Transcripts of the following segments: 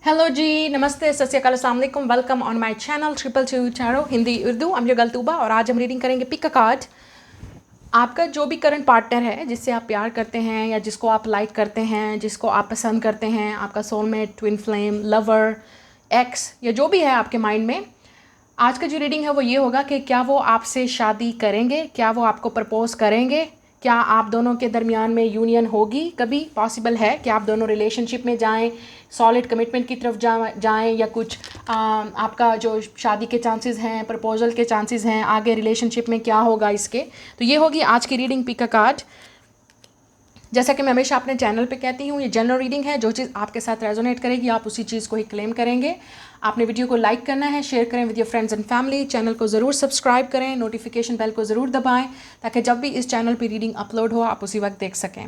Hello जी, नमस्ते, सत श्री अकाल, अस्सलाम वालेकुम। Welcome on my channel 222 tarot Hindi Urdu. I am your girl Tooba और आज हम रीडिंग करेंगे पिक अ कार्ड। आपका जो भी करंट पार्टनर है, जिससे आप प्यार करते हैं या जिसको आप लाइक करते हैं, जिसको आप पसंद करते हैं, आपका soulmate, twin flame, lover, x या जो भी है आपके माइंड में, आज का जो रीडिंग है वो ये होगा कि क्या वो आपसे शादी करेंगे, क्या वो आपको प्रपोज करेंगे, क्या आप दोनों के दरमियान में यूनियन होगी। कभी पॉसिबल है कि आप दोनों रिलेशनशिप में जाएं, सॉलिड कमिटमेंट की तरफ जाएं या कुछ आपका जो शादी के चांसेस हैं, प्रपोजल के चांसेस हैं, आगे रिलेशनशिप में क्या होगा इसके। तो ये होगी आज की रीडिंग पिक अ कार्ड। जैसा कि मैं हमेशा अपने चैनल पे कहती हूँ, ये जनरल रीडिंग है। जो चीज़ आपके साथ रेजोनेट करेगी आप उसी चीज़ को ही क्लेम करेंगे। आपने वीडियो को लाइक करना है, शेयर करें with your friends and family. Channel को ज़रूर सब्सक्राइब करें, नोटिफिकेशन बेल को ज़रूर दबाएं ताकि जब भी इस चैनल पे रीडिंग अपलोड हो आप उसी वक्त देख सकें।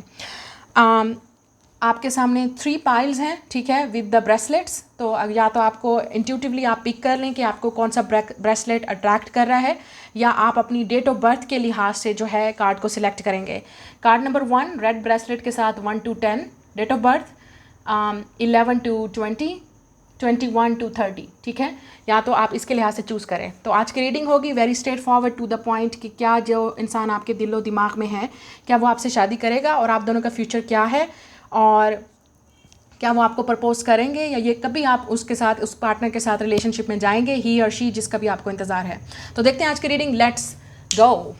आपके सामने 3 पाइल्स हैं, ठीक है, विद द ब्रेसलेट्स। तो या तो आपको इंट्यूटिवली आप पिक कर लें कि आपको कौन सा ब्रेसलेट अट्रैक्ट कर रहा है, या आप अपनी डेट ऑफ बर्थ के लिहाज से जो है कार्ड को सिलेक्ट करेंगे। कार्ड नंबर 1 रेड ब्रेसलेट के साथ 1 to 10 date of birth, 11 to 20, 21 to 30, ठीक है। या तो आप इसके लिहाज से चूज़ करें। तो आज की रीडिंग होगी very straight forward to the point कि क्या जो इंसान आपके दिलो दिमाग में है, क्या वो आपसे शादी करेगा और आप दोनों का फ्यूचर क्या है, और क्या वो आपको प्रपोज करेंगे, या ये कभी आप उसके साथ, उस पार्टनर के साथ रिलेशनशिप में जाएंगे, ही और शी, जिसका भी आपको इंतज़ार है। तो देखते हैं आज की reading, let's go.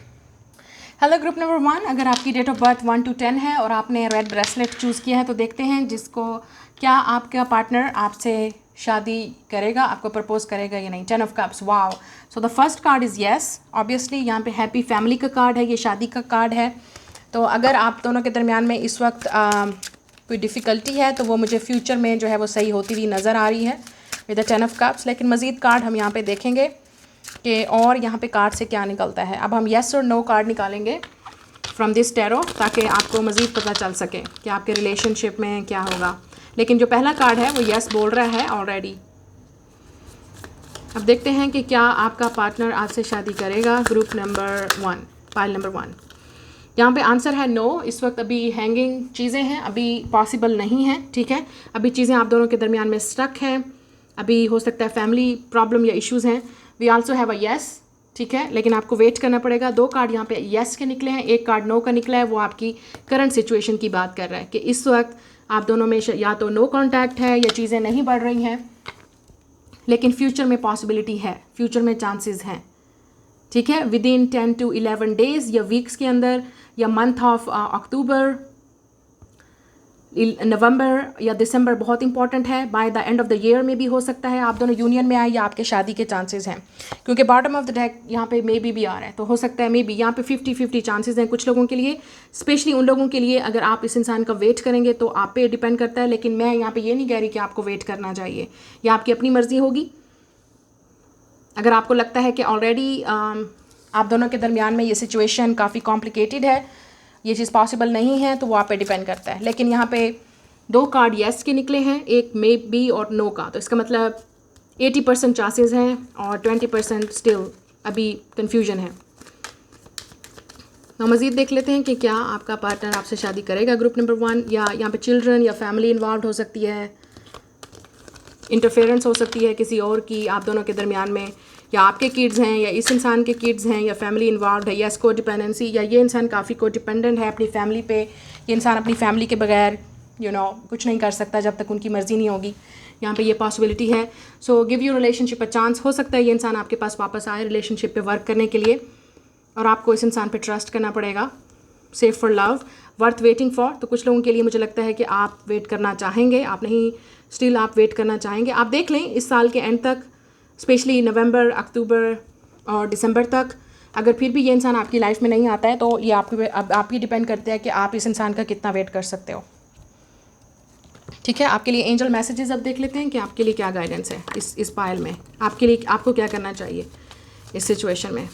Hello group number 1, अगर आपकी डेट ऑफ बर्थ 1 to 10 है और आपने रेड ब्रेसलेट चूज़ किया है तो देखते हैं जिसको, क्या आपका पार्टनर आपसे शादी करेगा, आपको प्रपोज करेगा या नहीं। 10 of cups, wow. So the first card is yes. Obviously यहाँ पे हैप्पी फैमिली का कार्ड है, ये शादी का कार्ड है। तो अगर आप दोनों के दरमियान में इस वक्त कोई डिफ़िकल्टी है तो वो मुझे फ्यूचर में जो है वो सही होती हुई नज़र आ रही है विद द 10 of cups। लेकिन मज़ीद कार्ड हम यहाँ पे देखेंगे कि और यहाँ पे कार्ड से क्या निकलता है। अब हम येस और नो कार्ड निकालेंगे फ्रॉम दिस टैरो ताकि आपको मज़ीद पता चल सके कि आपके रिलेशनशिप में क्या होगा। लेकिन जो पहला कार्ड है वो येस बोल रहा है ऑलरेडी। अब देखते हैं कि क्या आपका पार्टनर आपसे शादी करेगा। ग्रुप नंबर 1, पाइल नंबर 1, यहाँ पे आंसर है नो। इस वक्त अभी हैंगिंग चीज़ें हैं, अभी पॉसिबल नहीं है, ठीक है। अभी चीज़ें आप दोनों के दरमियान में स्टक हैं, अभी हो सकता है फैमिली प्रॉब्लम या इश्यूज़ हैं। We also have a yes, ठीक है, लेकिन आपको वेट करना पड़ेगा। 2 कार्ड यहाँ पे येस के निकले हैं, 1 कार्ड नो का निकला है। वो आपकी करंट सिचुएशन की बात कर रहा है कि इस वक्त आप दोनों में या तो नो कॉन्टैक्ट है या चीज़ें नहीं बढ़ रही हैं, लेकिन फ्यूचर में पॉसिबिलिटी है, फ्यूचर में चांसेस हैं, ठीक है। विद इन 10 to 11 डेज़ या वीक्स के अंदर, या मंथ ऑफ अक्टूबर, नवंबर या दिसंबर बहुत इंपॉर्टेंट है। By the end of the year में भी हो सकता है आप दोनों यूनियन में आए या आपके शादी के चांसेस हैं, क्योंकि बॉटम ऑफ द डेक यहाँ पे मे बी आ रहा है। तो हो सकता है मे बी यहाँ पे 50-50 चांसेस हैं कुछ लोगों के लिए, स्पेशली उन लोगों के लिए अगर आप इस इंसान का वेट करेंगे तो आप पे डिपेंड करता है। लेकिन मैं यहाँ पे ये नहीं कह रही कि आपको वेट करना चाहिए, या आपकी अपनी मर्जी होगी। अगर आपको लगता है कि ऑलरेडी आप दोनों के दरमियान में ये सिचुएशन काफ़ी कॉम्प्लिकेटेड है, ये चीज़ पॉसिबल नहीं है, तो वो आप पे डिपेंड करता है। लेकिन यहाँ पे 2 कार्ड येस के निकले हैं, एक मे बी और नो का। तो इसका मतलब 80% चांसेस हैं और 20% स्टिल अभी कन्फ्यूजन है। तो मज़ीद देख लेते हैं कि क्या आपका पार्टनर आपसे शादी करेगा। ग्रुप नंबर 1, या यहाँ पे चिल्ड्रन या फैमिली इन्वॉल्व हो सकती है, इंटरफेरेंस हो सकती है किसी और की आप दोनों के दरमियान में, या आपके किड्स हैं या इस इंसान के किड्स हैं, या फैमिली इन्वॉल्व है, यस कोडिपेंडेंसी, या ये इंसान काफ़ी कोडिपेंडेंट है अपनी फैमिली पे। ये इंसान अपनी फैमिली के बगैर कुछ नहीं कर सकता जब तक उनकी मर्ज़ी नहीं होगी। यहाँ पे ये पॉसिबिलिटी है। So give you relationship a chance. हो सकता है ये इंसान आपके पास वापस आए रिलेशनशिप पे वर्क करने के लिए, और आपको इस इंसान पे ट्रस्ट करना पड़ेगा। Safe for love, worth waiting for. तो कुछ लोगों के लिए मुझे लगता है कि आप वेट करना चाहेंगे, आप नहीं, स्टिल आप वेट करना चाहेंगे। आप देख लें इस साल के एंड तक, स्पेशली नवंबर, अक्टूबर और दिसंबर तक। अगर फिर भी ये इंसान आपकी लाइफ में नहीं आता है तो ये आपकी डिपेंड करता है कि आप इस इंसान का कितना वेट कर सकते हो, ठीक है। आपके लिए एंजल मैसेजेस अब देख लेते हैं कि आपके लिए क्या गाइडेंस है इस पायल में, आपके लिए आपको क्या करना चाहिए इस सिचुएशन में।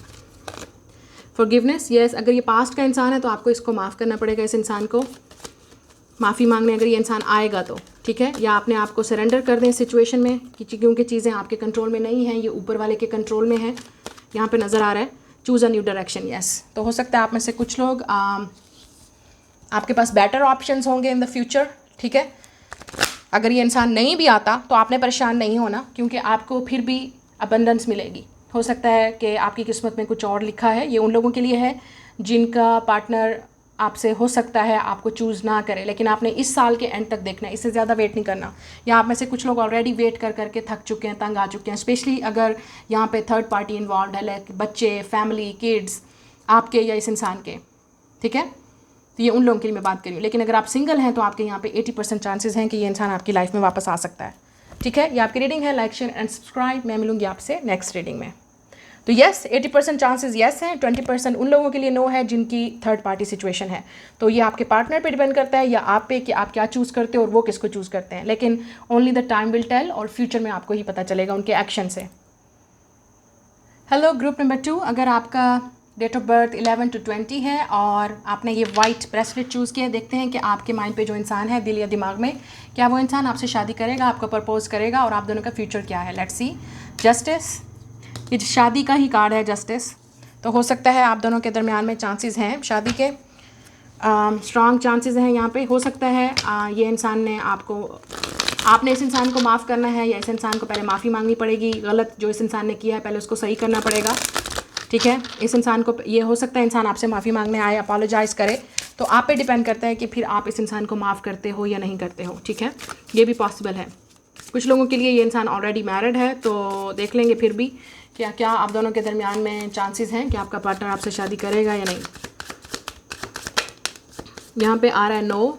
फॉरगिवनेस, यस, अगर ये पास्ट का इंसान है तो आपको इसको माफ़ करना पड़ेगा, इस इंसान को माफ़ी मांगने अगर ये इंसान आएगा तो, ठीक है। या अपने आप को सरेंडर कर दें इस सिचुएशन में कि क्योंकि चीज़ें आपके कंट्रोल में नहीं हैं, ये ऊपर वाले के कंट्रोल में है। यहाँ पे नज़र आ रहा है choose a new direction, yes. तो हो सकता है आप में से कुछ लोग आपके पास बेटर ऑप्शंस होंगे इन द फ्यूचर, ठीक है। अगर ये इंसान नहीं भी आता तो आपने परेशान नहीं होना, क्योंकि आपको फिर भी अबंडेंस मिलेगी। हो सकता है कि आपकी किस्मत में कुछ और लिखा है। ये उन लोगों के लिए है जिनका पार्टनर आपसे हो सकता है आपको चूज़ ना करे, लेकिन आपने इस साल के एंड तक देखना है, इससे ज़्यादा वेट नहीं करना। या आप में से कुछ लोग ऑलरेडी वेट कर करके थक चुके हैं, तंग आ चुके हैं, स्पेशली अगर यहाँ पे थर्ड पार्टी इन्वॉल्व है, लाइक बच्चे, फैमिली, किड्स आपके या इस इंसान के, ठीक है। तो ये उन लोगों के लिए मैं बात करी हूँ। लेकिन अगर आप सिंगल हैं तो आपके यहाँ पे 80% चांसेस हैं कि ये इंसान आपकी लाइफ में वापस आ सकता है, ठीक है। ये आपकी रीडिंग है। Like, share and subscribe. मैं मिलूंगी आपसे नेक्स्ट रीडिंग में। तो यस, 80% चांसेस यस हैं, 20% उन लोगों के लिए नो है जिनकी थर्ड पार्टी सिचुएशन है। तो ये आपके पार्टनर पे डिपेंड करता है या आप पे कि आप क्या चूज़ करते हो और वो किसको चूज़ करते हैं। लेकिन only the time will tell, और फ्यूचर में आपको ही पता चलेगा उनके एक्शन से। हेलो ग्रुप नंबर 2, अगर आपका डेट ऑफ बर्थ 11 to 20 है और आपने ये वाइट ब्रेसलेट चूज़ किया, देखते हैं कि आपके माइंड पे जो इंसान है, दिल या दिमाग में, क्या वो इंसान आपसे शादी करेगा, आपको प्रपोज करेगा, और आप दोनों का फ्यूचर क्या है। Let's see. जस्टिस, ये शादी का ही कार्ड है, जस्टिस। तो हो सकता है आप दोनों के दरमियान में चांसेस हैं शादी के, स्ट्रॉन्ग चांसेस हैं यहाँ पे। हो सकता है ये इंसान ने आपने इस इंसान को माफ़ करना है, या इस इंसान को पहले माफ़ी मांगनी पड़ेगी। गलत जो इस इंसान ने किया है पहले उसको सही करना पड़ेगा, ठीक है। इस इंसान को, ये हो सकता है इंसान आपसे माफ़ी मांगने आए, अपोलोजाइज़ करे, तो आप पे डिपेंड करता है कि फिर आप इस इंसान को माफ़ करते हो या नहीं करते हो, ठीक है। ये भी पॉसिबल है। कुछ लोगों के लिए ये इंसान ऑलरेडी मैरिड है, तो देख लेंगे फिर भी क्या आप दोनों के दरमियान में चांसेस हैं कि आपका पार्टनर आपसे शादी करेगा या नहीं। यहाँ पे आ रहा है नो,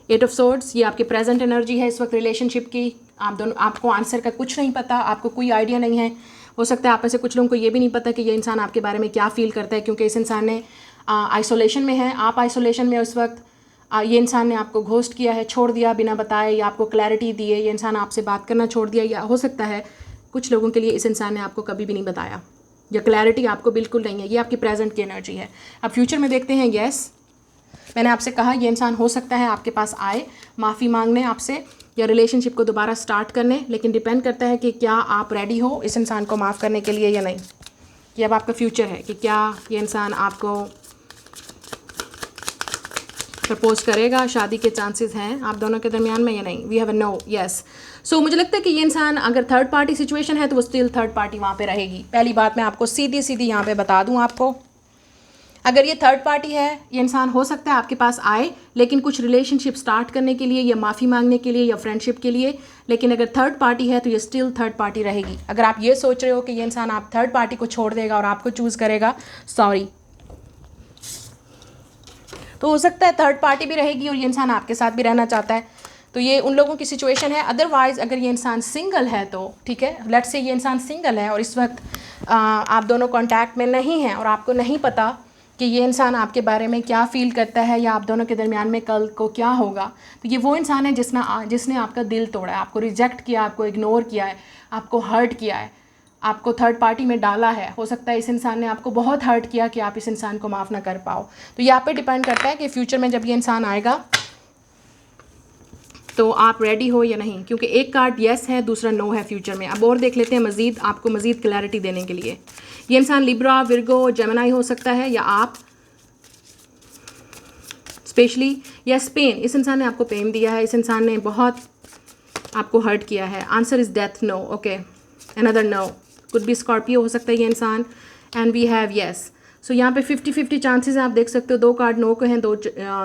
8 ऑफ सोर्ड्स। ये आपकी प्रेजेंट एनर्जी है इस वक्त रिलेशनशिप की। आपको आंसर का कुछ नहीं पता, आपको कोई आइडिया नहीं है। हो सकता है आप में से कुछ लोगों को ये भी नहीं पता कि ये इंसान आपके बारे में क्या फील करता है, क्योंकि इस इंसान ने आइसोलेशन में है, आप आइसोलेशन में उस वक्त। ये इंसान ने आपको घोस्ट किया है, छोड़ दिया बिना बताए, या आपको क्लैरिटी दिए, ये इंसान आपसे बात करना छोड़ दिया। या हो सकता है कुछ लोगों के लिए इस इंसान ने आपको कभी भी नहीं बताया, या क्लैरिटी आपको बिल्कुल नहीं है। ये आपकी प्रेजेंट की एनर्जी है। अब फ्यूचर में देखते हैं। येस, मैंने आपसे कहा ये इंसान हो सकता है आपके पास आए माफ़ी मांगने आपसे, या रिलेशनशिप को दोबारा स्टार्ट करने, लेकिन डिपेंड करता है कि क्या आप रेडी हो इस इंसान को माफ़ करने के लिए या नहीं। ये अब आपका फ्यूचर है कि क्या ये इंसान आपको प्रपोज करेगा, शादी के चांसेस हैं आप दोनों के दरमियान में या नहीं। We have a no, yes. So मुझे लगता है कि ये इंसान अगर थर्ड पार्टी सिचुएशन है तो वो स्टिल थर्ड पार्टी वहाँ पे रहेगी। पहली बात मैं आपको सीधी सीधी यहाँ पे बता दूँ आपको, अगर ये थर्ड पार्टी है, ये इंसान हो सकता है आपके पास आए, लेकिन कुछ रिलेशनशिप स्टार्ट करने के लिए, या माफ़ी मांगने के लिए, या फ्रेंडशिप के लिए। लेकिन अगर थर्ड पार्टी है तो ये स्टिल थर्ड पार्टी रहेगी। अगर आप ये सोच रहे हो कि ये इंसान आप थर्ड पार्टी को छोड़ देगा और आपको चूज़ करेगा, सॉरी। तो हो सकता है थर्ड पार्टी भी रहेगी और ये इंसान आपके साथ भी रहना चाहता है। तो ये उन लोगों की सिचुएशन है। अदरवाइज़ अगर ये इंसान सिंगल है तो ठीक है, लेट्स से ये इंसान सिंगल है और इस वक्त आप दोनों कांटेक्ट में नहीं हैं और आपको नहीं पता कि ये इंसान आपके बारे में क्या फ़ील करता है, या आप दोनों के दरमियान में कल को क्या होगा। तो ये वो इंसान है जिसने आपका दिल तोड़ा है, आपको रिजेक्ट किया, आपको इग्नोर किया है, आपको हर्ट किया है, आपको थर्ड पार्टी में डाला है। हो सकता है इस इंसान ने आपको बहुत हर्ट किया कि आप इस इंसान को माफ़ ना कर पाओ। तो ये आप पे डिपेंड करता है कि फ्यूचर में जब ये इंसान आएगा तो आप रेडी हो या नहीं, क्योंकि एक कार्ड येस है, दूसरा नो है फ्यूचर में। अब और देख लेते हैं मज़ीद, आपको मज़ीद क्लैरिटी देने के लिए। ये इंसान लिब्रा, विर्गो, जेमिनाई हो सकता है, या आप स्पेशली, या स्पेन। इस इंसान ने आपको पेन दिया है, इस इंसान ने बहुत आपको हर्ट किया है। Answer is death, no. Okay, another no. Could be Scorpio हो सकता है ये इंसान, एंड वी हैव येस। सो यहाँ पे 50-50 चांसेस हैं, आप देख सकते हो। 2 कार्ड नो के हैं, 2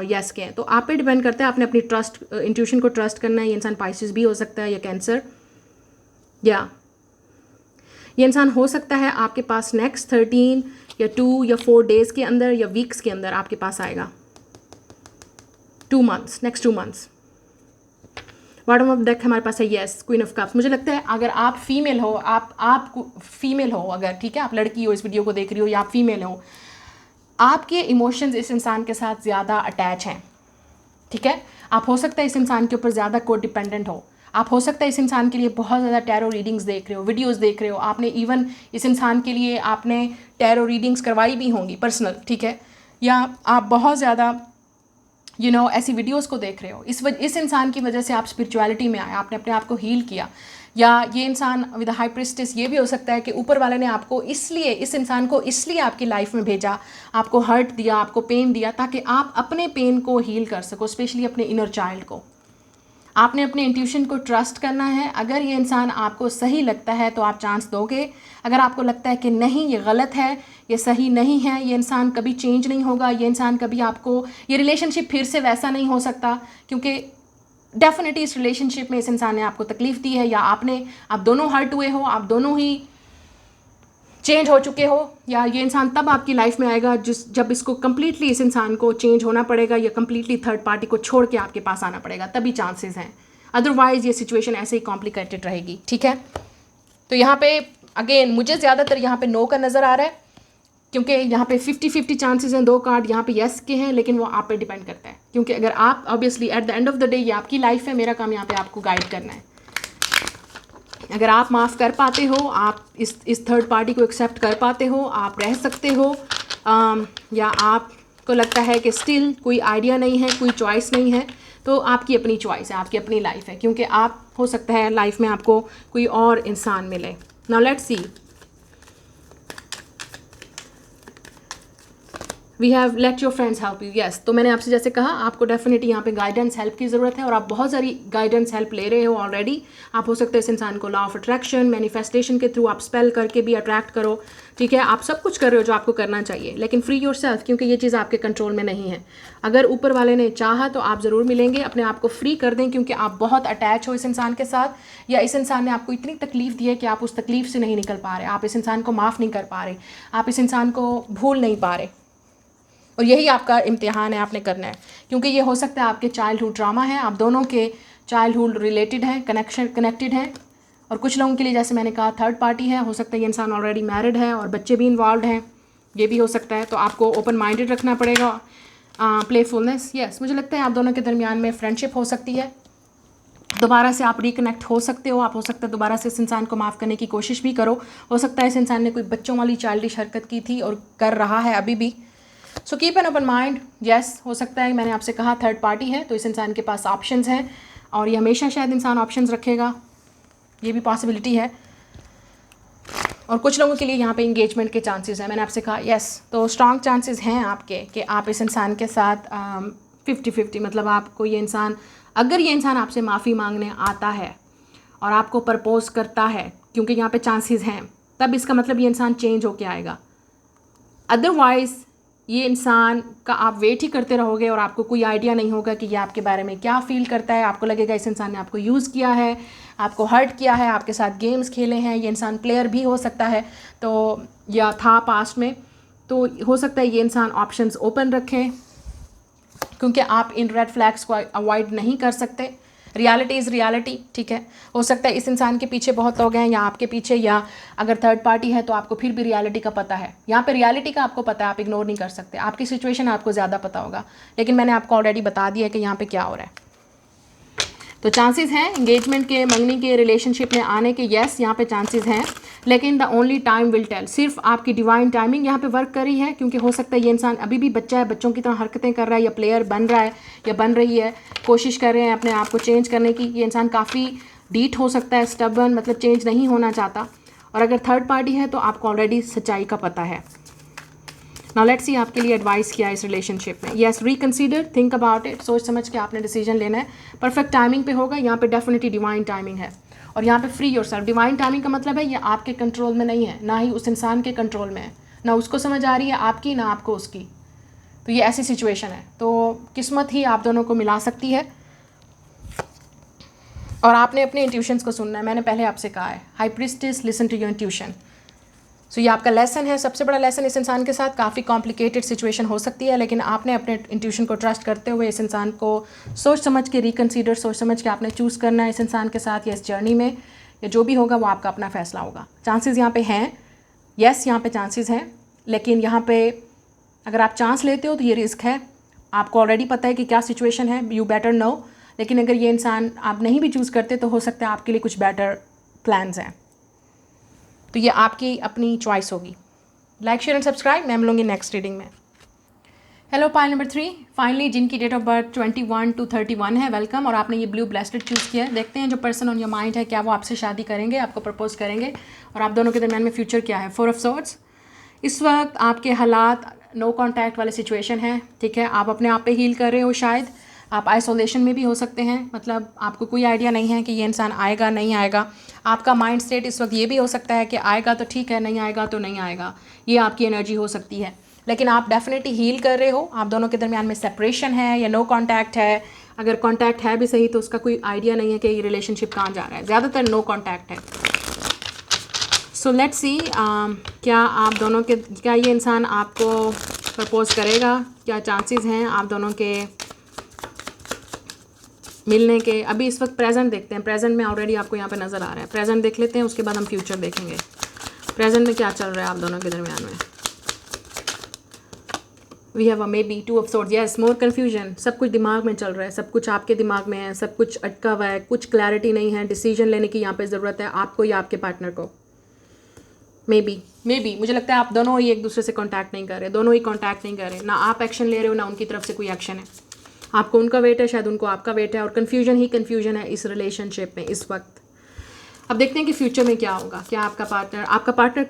येस के हैं। तो आप पे डिपेंड करता है, आपने अपनी ट्रस्ट, इंट्यूशन को ट्रस्ट करना है। ये इंसान पाइसेस भी हो सकता है, या कैंसर, या ये इंसान हो सकता है आपके पास नेक्स्ट 13 या 2 या 4 डेज़ के अंदर, या वीक्स के अंदर आपके पास आएगा। 2 months, next 2 months. Bottom of deck हमारे पास है येस, क्वीन ऑफ कप्स। मुझे लगता है अगर आप फीमेल हो, आप फीमेल हो, अगर ठीक है, आप लड़की हो, इस वीडियो को देख रही हो, या आप फीमेल हो, आपके इमोशंस इस इंसान के साथ ज़्यादा अटैच हैं, ठीक है। आप हो सकता है इस इंसान के ऊपर ज़्यादा को डिपेंडेंट हो। आप हो सकता है इस इंसान के लिए बहुत ज़्यादा टैरो रीडिंग्स देख रहे हो, वीडियोस देख रहे हो। आपने इवन इस इंसान के लिए आपने टैरो रीडिंग्स करवाई भी होंगी पर्सनल, ठीक है, या आप बहुत ज़्यादा ऐसी वीडियोस को देख रहे हो। इस इंसान की वजह से आप स्पिरिचुअलिटी में आए, आपने अपने आप को हील किया। या ये इंसान विद हाई प्रिस्टेस, ये भी हो सकता है कि ऊपर वाले ने आपको इसलिए, इस इंसान को इसलिए आपकी लाइफ में भेजा, आपको हर्ट दिया, आपको पेन दिया, ताकि आप अपने पेन को हील कर सको, स्पेशली अपने इनर चाइल्ड को। आपने अपने इंट्यूशन को ट्रस्ट करना है। अगर ये इंसान आपको सही लगता है तो आप चांस दोगे। अगर आपको लगता है कि नहीं ये गलत है, ये सही नहीं है, ये इंसान कभी चेंज नहीं होगा, ये इंसान कभी आपको, ये रिलेशनशिप फिर से वैसा नहीं हो सकता, क्योंकि डेफिनेटली इस रिलेशनशिप में इस इंसान ने आपको तकलीफ़ दी है, या आप दोनों हर्ट हुए हो, आप दोनों ही चेंज हो चुके हो, या ये इंसान तब आपकी लाइफ में आएगा जब इसको कम्प्लीटली इस इंसान को चेंज होना पड़ेगा, या कम्प्लीटली थर्ड पार्टी को छोड़ के आपके पास आना पड़ेगा, तभी चांसेस हैं। अदरवाइज़ ये सिचुएशन ऐसे ही कॉम्प्लिकेटेड रहेगी। ठीक है, तो यहाँ पे अगेन मुझे ज़्यादातर यहाँ पे नो का नज़र आ रहा है, क्योंकि यहाँ पे 50-50 चांसेस हैं। 2 कार्ड यहाँ पे यस के हैं, लेकिन वो आप पे डिपेंड करता है, क्योंकि अगर आप obviously at the end of the day ये आपकी लाइफ है, मेरा काम यहाँ पे आपको गाइड करना है। अगर आप माफ़ कर पाते हो, आप इस थर्ड पार्टी को एक्सेप्ट कर पाते हो, आप रह सकते हो, या आपको लगता है कि स्टिल कोई आइडिया नहीं है, कोई चॉइस नहीं है, तो आपकी अपनी चॉइस है, आपकी अपनी लाइफ है, क्योंकि आप हो सकता है लाइफ में आपको कोई और इंसान मिले। Now let's see, we have let your friends help you. Yes, तो मैंने आपसे जैसे कहा, आपको डेफिनेटली यहाँ पे गाइडेंस हेल्प की ज़रूरत है, और आप बहुत सारी गाइडेंस हेल्प ले रहे हो ऑलरेडी। आप हो सकते हैं इस इंसान को लॉ ऑफ अट्रैक्शन, मैनिफेस्टेशन के थ्रू आप स्पेल करके भी अट्रैक्ट करो। ठीक है, आप सब कुछ कर रहे हो जो आपको करना चाहिए, लेकिन फ्री योर सेल्फ, क्योंकि ये चीज़ आपके कंट्रोल में नहीं है। अगर ऊपर वाले ने चाहा तो आप ज़रूर मिलेंगे। अपने आप को फ्री कर दें, क्योंकि आप बहुत अटैच हो इस इंसान के साथ, या इस इंसान ने आपको इतनी तकलीफ़ दी है कि आप उस तकलीफ़ से नहीं निकल पा रहे, आप इस इंसान को माफ़ नहीं कर पा रहे, आप इस इंसान को भूल नहीं पा रहे, और यही आपका इम्तिहान है, आपने करना है। क्योंकि ये हो सकता है आपके चाइल्डहुड ड्रामा है, आप दोनों के चाइल्डहुड रिलेटेड हैं, कनेक्टेड हैं, और कुछ लोगों के लिए जैसे मैंने कहा थर्ड पार्टी है, हो सकता है ये इंसान ऑलरेडी मैरिड है और बच्चे भी इन्वॉल्व हैं, ये भी हो सकता है। तो आपको ओपन माइंडेड रखना पड़ेगा। प्लेफुलनेस, यस, मुझे लगता है आप दोनों के दरमियान में फ्रेंडशिप हो सकती है, दोबारा से आप रिकनेक्ट हो सकते हो। आप हो सकता है दोबारा से इस इंसान को माफ़ करने की कोशिश भी करो। हो सकता है इस इंसान ने कोई बच्चों वाली चाइल्डिश हरकत की थी और कर रहा है अभी भी। So keep an open mind. Yes, हो सकता है मैंने आपसे कहा थर्ड पार्टी है, तो इस इंसान के पास ऑप्शंस हैं, और ये हमेशा शायद इंसान ऑप्शंस रखेगा, ये भी पॉसिबिलिटी है। और कुछ लोगों के लिए यहाँ पे इंगेजमेंट के चांसेस हैं, मैंने आपसे कहा यस, तो स्ट्रॉन्ग चांसेस हैं आपके कि आप इस इंसान के साथ 50-50, मतलब आपको ये इंसान, अगर ये इंसान आपसे माफ़ी मांगने आता है और आपको प्रपोज करता है, क्योंकि यहाँ पे चांसेस हैं, तब इसका मतलब ये इंसान चेंज होके आएगा। अदरवाइज़ ये इंसान का आप वेट ही करते रहोगे और आपको कोई आइडिया नहीं होगा कि ये आपके बारे में क्या फ़ील करता है। आपको लगेगा इस इंसान ने आपको यूज़ किया है, आपको हर्ट किया है, आपके साथ गेम्स खेले हैं। ये इंसान प्लेयर भी हो सकता है, तो या था पास्ट में, तो हो सकता है ये इंसान ऑप्शंस ओपन रखें, क्योंकि आप इन रेड फ्लैग्स को अवॉइड नहीं कर सकते। रियलिटी इज़ रियलिटी, ठीक है। हो सकता है इस इंसान के पीछे बहुत लोग हैं या आपके पीछे, या अगर थर्ड पार्टी है तो आपको फिर भी रियलिटी का पता है। यहाँ पे रियलिटी का आपको पता है, आप इग्नोर नहीं कर सकते। आपकी सिचुएशन आपको ज़्यादा पता होगा, लेकिन मैंने आपको ऑलरेडी बता दिया है कि यहाँ पे क्या हो रहा है। तो चांसेस हैं एंगेजमेंट के, मंगनी के रिलेशनशिप में आने के, येस यहाँ पे चांसेस हैं, लेकिन the only time will tell. सिर्फ आपकी डिवाइन टाइमिंग यहाँ पे वर्क कर रही है, क्योंकि हो सकता है ये इंसान अभी भी बच्चा है, बच्चों की तरह हरकतें कर रहा है, या प्लेयर बन रहा है या बन रही है, कोशिश कर रहे हैं अपने आप को चेंज करने की। ये इंसान काफ़ी डीट हो सकता है, स्टबर्न, मतलब चेंज नहीं होना चाहता। और अगर थर्ड पार्टी है तो आपको ऑलरेडी सच्चाई का पता है। नाउ लेट्स सी आपके लिए एडवाइस क्या है इस रिलेशनशिप में। Yes, reconsider, think about it, सोच समझ के आपने डिसीजन लेना है। परफेक्ट टाइमिंग पे होगा, यहाँ पे डेफिनेटली डिवाइन टाइमिंग है। और यहाँ पे फ्री योरसेल्फ। डिवाइन टाइमिंग का मतलब है ये आपके कंट्रोल में नहीं है, ना ही उस इंसान के कंट्रोल में है, ना उसको समझ आ रही है आपकी, ना आपको उसकी। तो ये ऐसी सिचुएशन है, तो किस्मत ही आप दोनों को मिला सकती है, और आपने अपने इंट्यूशंस को सुनना है। मैंने पहले आपसे कहा है, high priestess, listen to your intuition. So ये आपका लेसन है, सबसे बड़ा लेसन। इस इंसान के साथ काफ़ी कॉम्प्लिकेटेड सिचुएशन हो सकती है, लेकिन आपने अपने इंट्यूशन को ट्रस्ट करते हुए इस इंसान को सोच समझ के रिकंसीडर, सोच समझ के आपने चूज़ करना है इस इंसान के साथ, या इस जर्नी में, या जो भी होगा वो आपका अपना फैसला होगा। चांसेस यहाँ पे हैं, यस यहाँ पे चांसेस हैं, लेकिन यहाँ पे अगर आप चांस लेते हो तो ये रिस्क है। आपको ऑलरेडी पता है कि क्या सिचुएशन है, यू बेटर नो। लेकिन अगर ये इंसान आप नहीं भी चूज़ करते तो हो सकता है आपके लिए कुछ बेटर प्लान्स हैं। तो ये आपकी अपनी चॉइस होगी। Like, share and subscribe. मैं मिलूंगी नेक्स्ट रीडिंग में। हेलो पाइल नंबर 3, फाइनली जिनकी डेट ऑफ बर्थ 21 to 31 है, वेलकम। और आपने ये ब्लू ब्लेस्टेड चूज़ किया है। देखते हैं जो पर्सन ऑन योर माइंड है, क्या वो आपसे शादी करेंगे, आपको प्रपोज करेंगे, और आप दोनों के दरमियान में फ्यूचर क्या है। 4 ऑफ सोर्ड्स। इस वक्त आपके हालात नो कॉन्टैक्ट वाले सिचुएशन है, ठीक है। आप अपने आप पे हील कर रहे हो शायद, आप आइसोलेशन में भी हो सकते हैं, मतलब आपको कोई आइडिया नहीं है कि ये इंसान आएगा नहीं आएगा। आपका माइंड स्टेट इस वक्त ये भी हो सकता है कि आएगा तो ठीक है, नहीं आएगा तो नहीं आएगा, ये आपकी एनर्जी हो सकती है। लेकिन आप डेफिनेटली हील कर रहे हो, आप दोनों के दरमियान में सेपरेशन है या नो कॉन्टैक्ट है। अगर कॉन्टैक्ट है भी सही तो उसका कोई आइडिया नहीं है कि ये रिलेशनशिप कहाँ जा रहा है, ज़्यादातर नो कॉन्टैक्ट है। सो लेट्स सी क्या आप दोनों के, क्या ये इंसान आपको प्रपोज करेगा, क्या चांसेस हैं आप दोनों के मिलने के। अभी इस वक्त प्रेजेंट देखते हैं, प्रेजेंट में ऑलरेडी आपको यहाँ पे नज़र आ रहा है। प्रेजेंट देख लेते हैं, उसके बाद हम फ्यूचर देखेंगे। प्रेजेंट में क्या चल रहा है आप दोनों के दरमियान में। We have a maybe 2 of swords, yes, more confusion. सब कुछ दिमाग में चल रहा है, सब कुछ आपके दिमाग में है, सब कुछ अटका हुआ है, कुछ क्लैरिटी नहीं है। डिसीजन लेने की यहाँ पे ज़रूरत है आपको या आपके पार्टनर को। मे बी मुझे लगता है आप दोनों ही एक दूसरे से कांटेक्ट नहीं कर रहे, दोनों ही कांटेक्ट नहीं कर रहे, ना आप एक्शन ले रहे हो ना उनकी तरफ से कोई एक्शन है। आपको उनका वेट है, शायद उनको आपका वेट है, और कन्फ्यूजन ही कन्फ्यूजन है इस रिलेशनशिप में इस वक्त। अब देखते हैं कि फ्यूचर में क्या होगा। क्या आपका पार्टनर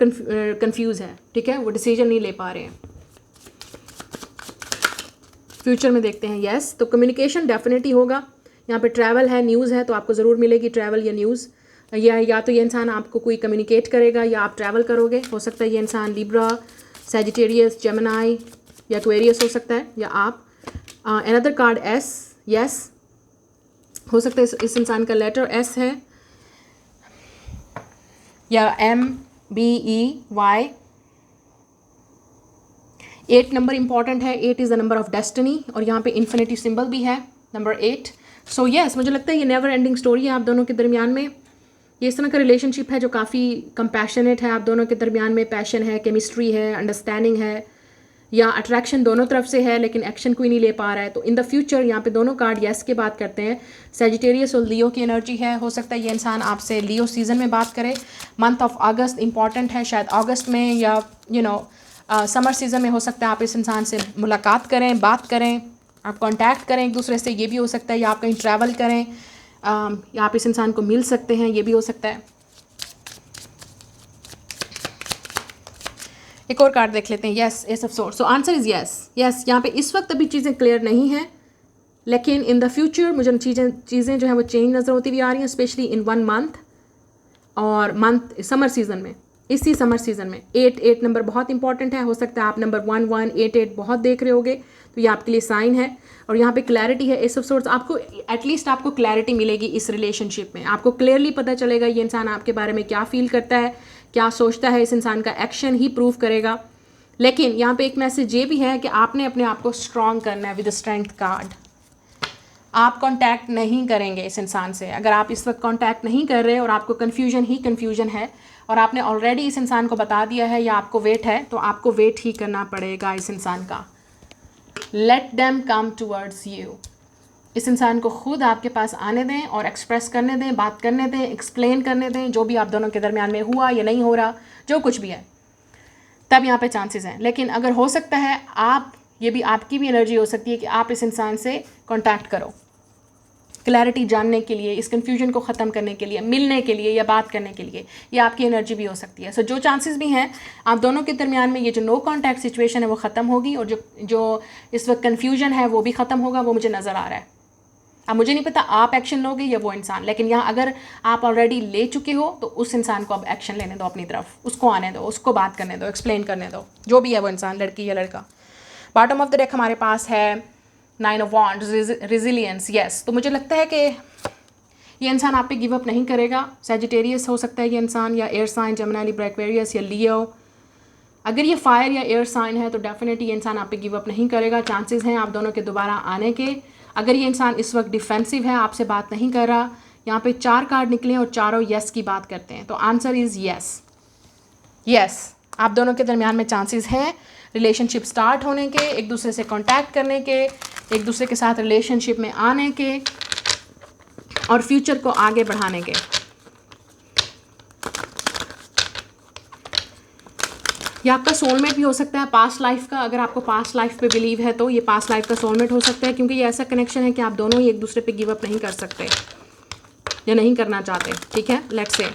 कन्फ्यूज़ है, ठीक है, वो डिसीजन नहीं ले पा रहे हैं। फ्यूचर में देखते हैं, यस, तो कम्युनिकेशन डेफिनेटली होगा। यहाँ पे ट्रैवल है, न्यूज़ है, तो आपको ज़रूर मिलेगी ट्रैवल या न्यूज़। या तो ये इंसान आपको कोई कम्युनिकेट करेगा या आप ट्रैवल करोगे। हो सकता है ये इंसान लिब्रा, सैजिटेरियस, जेमिनाई या एक्वेरियस हो सकता है, या आप। अनदर कार्ड एस, यस, हो सकता है इस इंसान का लेटर एस है या MBEY। 8 नंबर इंपॉर्टेंट है, 8 is the number of destiny, और यहाँ पे इन्फिनिटी सिंबल भी है, नंबर 8। सो यस, मुझे लगता है ये नेवर एंडिंग स्टोरी है आप दोनों के दरमियान में। ये इस तरह का रिलेशनशिप है जो काफ़ी कंपैशनेट है, आप दोनों के दरमियान में पैशन है, केमिस्ट्री है, अंडरस्टैंडिंग है, या अट्रैक्शन दोनों तरफ से है, लेकिन एक्शन कोई नहीं ले पा रहा है। तो इन द फ्यूचर यहाँ पे दोनों कार्ड येस के बात करते हैं। सैजिटेरियस और लियो की एनर्जी है। हो सकता है ये इंसान आपसे लियो सीज़न में बात करे। मंथ ऑफ अगस्त इंपॉर्टेंट है, शायद अगस्त में या समर सीज़न में हो सकता है आप इस इंसान से मुलाकात करें, बात करें, आप कांटेक्ट करें एक दूसरे से। ये भी हो सकता है, या आप कहीं ट्रैवल करें, या आप इस इंसान को मिल सकते हैं, ये भी हो सकता है। एक और कार्ड देख लेते हैं, yes, S of swords. So answer is yes, yes. यहाँ पे इस वक्त अभी चीज़ें क्लियर नहीं हैं, लेकिन इन द फ्यूचर मुझे चीज़ें जो है वो चेंज नज़र होती हुई आ रही हैं, स्पेशली इन 1 मंथ और मंथ समर सीज़न में। इसी समर सीज़न में 8 नंबर बहुत इंपॉर्टेंट है। हो सकता है आप नंबर 1188 बहुत देख रहे होगे, तो ये आपके लिए साइन है। और यहाँ पे क्लैरिटी है, एस ऑफ सोर्ड्स। आपको एटलीस्ट आपको क्लैरिटी मिलेगी इस रिलेशनशिप में, आपको क्लियरली पता चलेगा ये इंसान आपके बारे में क्या फील करता है, क्या सोचता है। इस इंसान का एक्शन ही प्रूव करेगा। लेकिन यहाँ पे एक मैसेज ये भी है कि आपने अपने आप को स्ट्रॉन्ग करना है विद स्ट्रेंथ कार्ड। आप कांटेक्ट नहीं करेंगे इस इंसान से। अगर आप इस वक्त कांटेक्ट नहीं कर रहे और आपको कन्फ्यूजन ही कन्फ्यूजन है, और आपने ऑलरेडी इस इंसान को बता दिया है या आपको वेट है, तो आपको वेट ही करना पड़ेगा इस इंसान का। Let them come towards you. इस इंसान को खुद आपके पास आने दें और एक्सप्रेस करने दें, बात करने दें, एक्सप्लेन करने दें, जो भी आप दोनों के दरमियान में हुआ या नहीं हो रहा, जो कुछ भी है, तब यहाँ पे चांसेस हैं। लेकिन अगर हो सकता है ये भी आपकी भी एनर्जी हो सकती है कि आप इस इंसान से कांटेक्ट करो, क्लैरिटी जानने के लिए, इस कन्फ्यूजन को ख़त्म करने के लिए, मिलने के लिए या बात करने के लिए। ये आपकी एनर्जी भी हो सकती है। सो जो चांसेस भी हैं आप दोनों के दरमियान में, ये जो नो कांटेक्ट सिचुएशन है वो ख़त्म होगी, और जो इस वक्त कन्फ्यूजन है वो भी ख़त्म होगा, वो मुझे नज़र आ रहा है। अब मुझे नहीं पता आप एक्शन लोगे या वो इंसान, लेकिन यहाँ अगर आप ऑलरेडी ले चुके हो तो उस इंसान को अब एक्शन लेने दो अपनी तरफ, उसको आने दो, उसको बात करने दो, एक्सप्लेन करने दो, जो भी है वो इंसान, लड़की या लड़का। बॉटम ऑफ द डेक हमारे पास है 9 ऑफ वॉन्ड्स, रेजिलियंस, यस। तो मुझे लगता है कि ये इंसान आप पे गिव अप नहीं करेगा। सैजिटेरियस हो सकता है ये इंसान, या air sign, Gemini, Libra, Aquarius या लियो। अगर ये फायर या एयर साइन है तो डेफिनेटली ये इंसान आप पे गिव अप नहीं करेगा। चांसेस हैं आप दोनों के दोबारा आने के। अगर ये इंसान इस वक्त डिफेंसिव है, आपसे बात नहीं कर रहा, यहाँ पे 4 कार्ड निकले और चारों यस की बात करते हैं, तो आंसर इज़ यस। यस, आप दोनों के दरमियान में चांसेस हैं रिलेशनशिप स्टार्ट होने के, एक दूसरे से कांटेक्ट करने के, एक दूसरे के साथ रिलेशनशिप में आने के, और फ्यूचर को आगे बढ़ाने के। ये आपका सोलमेट भी हो सकता है, पास्ट लाइफ का। अगर आपको पास्ट लाइफ पे बिलीव है तो ये पास्ट लाइफ का सोलमेट हो सकता है, क्योंकि ये ऐसा कनेक्शन है कि आप दोनों ही एक दूसरे पे गिव अप नहीं कर सकते या नहीं करना चाहते, ठीक है, लेट्स से।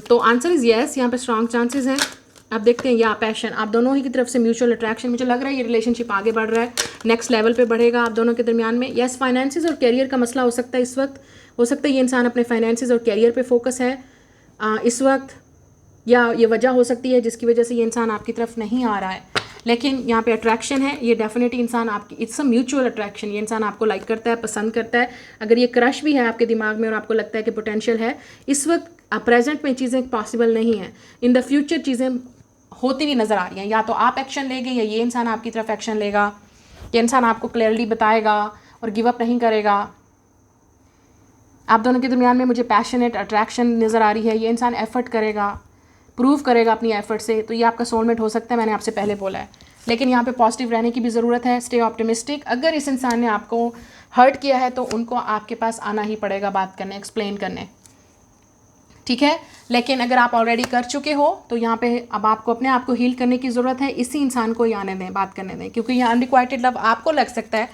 तो आंसर इज़ यस, यहाँ पे स्ट्रॉन्ग चांसेस हैं। अब देखते हैं, या पैशन, आप दोनों ही की तरफ से म्यूचुअल अट्रैक्शन, मुझे लग रहा है ये रिलेशनशिप आगे बढ़ रहा है। नेक्स्ट लेवल पे बढ़ेगा आप दोनों के दरमियान में। यस, फाइनेंसेस और कैरियर का मसला हो सकता है इस वक्त, हो सकता है ये इंसान अपने फाइनेंसेस और कैरियर पे फोकस है इस वक्त, या ये वजह हो सकती है जिसकी वजह से ये इंसान आपकी तरफ नहीं आ रहा है। लेकिन यहाँ पे अट्रैक्शन है, ये डेफिनेटली इंसान आपकी, इट्स अ म्यूचुअल अट्रैक्शन, ये इंसान आपको लाइक करता है, पसंद करता है। अगर ये क्रश भी है आपके दिमाग में और आपको लगता है कि पोटेंशियल है, इस वक्त प्रेजेंट में चीज़ें पॉसिबल नहीं हैं, इन द फ्यूचर चीज़ें होती हुई नज़र आ रही हैं। या तो आप एक्शन लेंगे या ये इंसान आपकी तरफ एक्शन लेगा। ये इंसान आपको क्लियरली बताएगा और गिव अप नहीं करेगा। आप दोनों के दरमियान में मुझे पैशनेट अट्रैक्शन नज़र आ रही है। ये इंसान एफर्ट करेगा, प्रूव करेगा अपनी एफर्ट से, तो ये आपका सोलमेट हो सकता है, मैंने आपसे पहले बोला है। लेकिन यहाँ पे पॉजिटिव रहने की भी ज़रूरत है, स्टे ऑप्टिमिस्टिक। अगर इस इंसान ने आपको हर्ट किया है तो उनको आपके पास आना ही पड़ेगा बात करने, एक्सप्लेन करने, ठीक है। लेकिन अगर आप ऑलरेडी कर चुके हो तो यहाँ पे अब आपको अपने आप को हील करने की ज़रूरत है। इसी इंसान को ही आने दें, बात करने दें, क्योंकि ये अनरिक्वाइटेड लव, आपको लग सकता है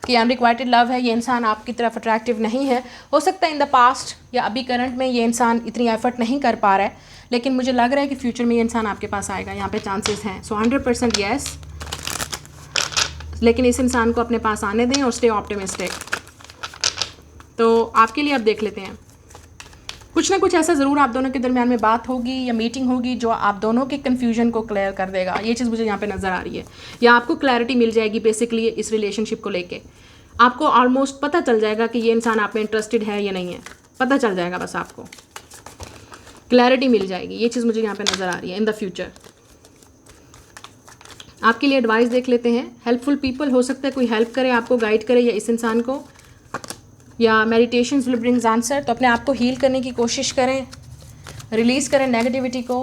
कि अनरिक्वाइटेड लव है, ये इंसान आपकी तरफ अट्रैक्टिव नहीं है। हो सकता है इन द पास्ट या अभी करंट में ये इंसान इतनी एफर्ट नहीं कर पा रहा है, लेकिन मुझे लग रहा है कि फ्यूचर में ये इंसान आपके पास आएगा, यहाँ पे चांसेस हैं। सो 100% येस, लेकिन इस इंसान को अपने पास आने दें और स्टे ऑप्टिमिस्टिक। तो आपके लिए अब देख लेते हैं, कुछ ना कुछ ऐसा ज़रूर आप दोनों के दरमियान में बात होगी या मीटिंग होगी जो आप दोनों के कन्फ्यूजन को क्लियर कर देगा। ये चीज़ मुझे यहाँ पे नज़र आ रही है, या आपको क्लैरिटी मिल जाएगी बेसिकली इस रिलेशनशिप को लेके। आपको ऑलमोस्ट पता चल जाएगा कि ये इंसान आप में इंटरेस्टेड है या नहीं है, पता चल जाएगा, बस आपको क्लैरिटी मिल जाएगी। ये चीज़ मुझे यहाँ पे नज़र आ रही है इन द फ्यूचर। आपके लिए एडवाइस देख लेते हैं। हेल्पफुल पीपल, हो सकता है कोई हेल्प करे, आपको गाइड करे, या इस इंसान को, या मेडिटेशंस विल ब्रिंग्स आंसर। तो अपने आप को हील करने की कोशिश करें, रिलीज़ करें नेगेटिविटी को।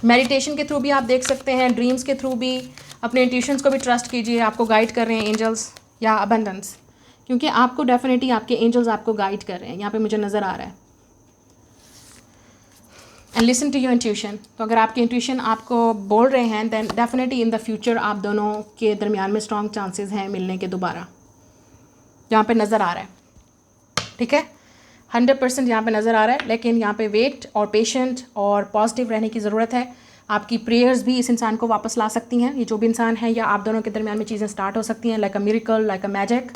मेडिटेशन के थ्रू भी आप देख सकते हैं, ड्रीम्स के थ्रू भी, अपने इंट्यूशंस को भी ट्रस्ट कीजिए, आपको गाइड कर रहे हैं एंजल्स या अबंडेंस, क्योंकि आपको डेफिनेटली आपके एंजल्स आपको गाइड कर रहे हैं, यहाँ पे मुझे नज़र आ रहा है। And listen to your intuition. तो अगर आपके इंट्यूशन आपको बोल रहे हैं then definitely in the future आप दोनों के दरमियान में स्ट्रॉन्ग चांसेस हैं मिलने के दोबारा, यहाँ पे नज़र आ रहा है, ठीक है। 100% यहाँ पे नज़र आ रहा है। लेकिन यहाँ पे वेट और पेशेंट और पॉजिटिव रहने की ज़रूरत है। आपकी प्रेयर्स भी इस इंसान को वापस ला सकती हैं, ये जो भी इंसान है, या आप दोनों के दरमियान में चीज़ें स्टार्ट हो सकती हैं, like a miracle, like a magic.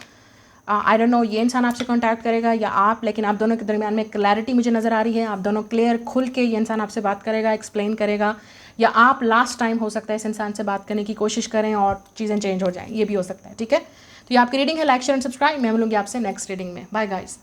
I don't know ये इंसान आपसे कांटेक्ट करेगा या आप, लेकिन आप दोनों के दरमियान में क्लैरिटी मुझे नज़र आ रही है। आप दोनों क्लियर खुल के ये इंसान आपसे बात करेगा, एक्सप्लेन करेगा, या आप लास्ट टाइम हो सकता है इस इंसान से बात करने की कोशिश करें और चीज़ें चेंज हो जाएं, ये भी हो सकता है, ठीक है। तो ये आपकी रीडिंग है। Like share and subscribe. मैं मिलूंगी आपसे नेक्स्ट रीडिंग में। Bye guys.